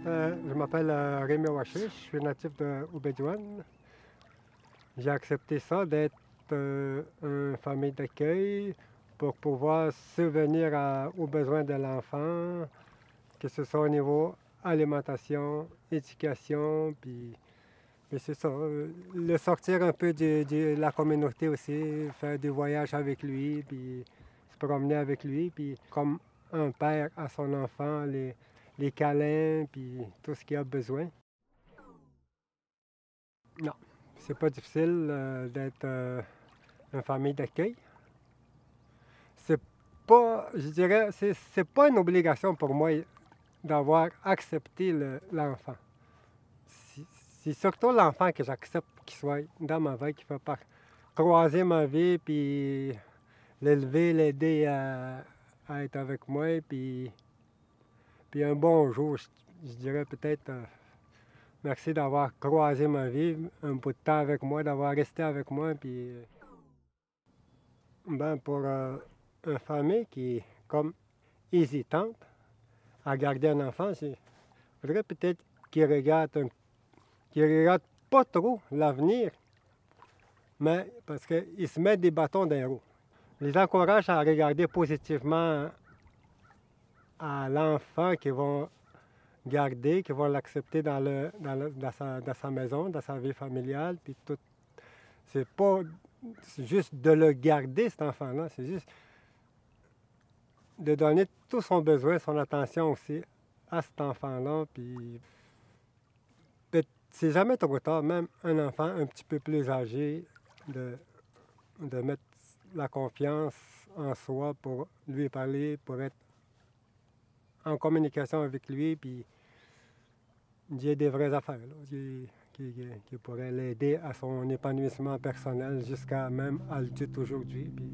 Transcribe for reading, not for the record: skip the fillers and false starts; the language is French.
Je m'appelle Rémi Waché, je suis natif de Obidjouane. J'ai accepté ça d'être une famille d'accueil pour pouvoir subvenir aux besoins de l'enfant, que ce soit au niveau alimentation, éducation, puis c'est ça, le sortir un peu de la communauté aussi, faire des voyages avec lui, puis se promener avec lui, puis comme un père à son enfant, les câlins, puis tout ce qu'il a besoin. Non, c'est pas difficile d'être une famille d'accueil. C'est pas, je dirais, c'est pas une obligation pour moi d'avoir accepté l'enfant. C'est surtout l'enfant que j'accepte qu'il soit dans ma vie, qui fait croiser ma vie, puis l'élever, l'aider à être avec moi, puis un bon jour, je dirais peut-être merci d'avoir croisé ma vie, un bout de temps avec moi, d'avoir resté avec moi, puis pour une famille qui est comme hésitante à garder un enfant, je voudrais peut-être qu'il regarde pas trop l'avenir, mais parce qu'ils se mettent des bâtons dans les roues. Je les encourage à regarder positivement à l'enfant qu'ils vont garder, qu'ils vont l'accepter dans sa maison, dans sa vie familiale, puis tout. C'est pas juste de le garder, cet enfant-là, c'est juste de donner tout son besoin, son attention aussi à cet enfant-là, puis c'est jamais trop tard, même un enfant un petit peu plus âgé, de mettre la confiance en soi pour lui parler, pour être en communication avec lui, puis dire des vraies affaires, là, qui pourraient l'aider à son épanouissement personnel jusqu'à même adulte aujourd'hui. Puis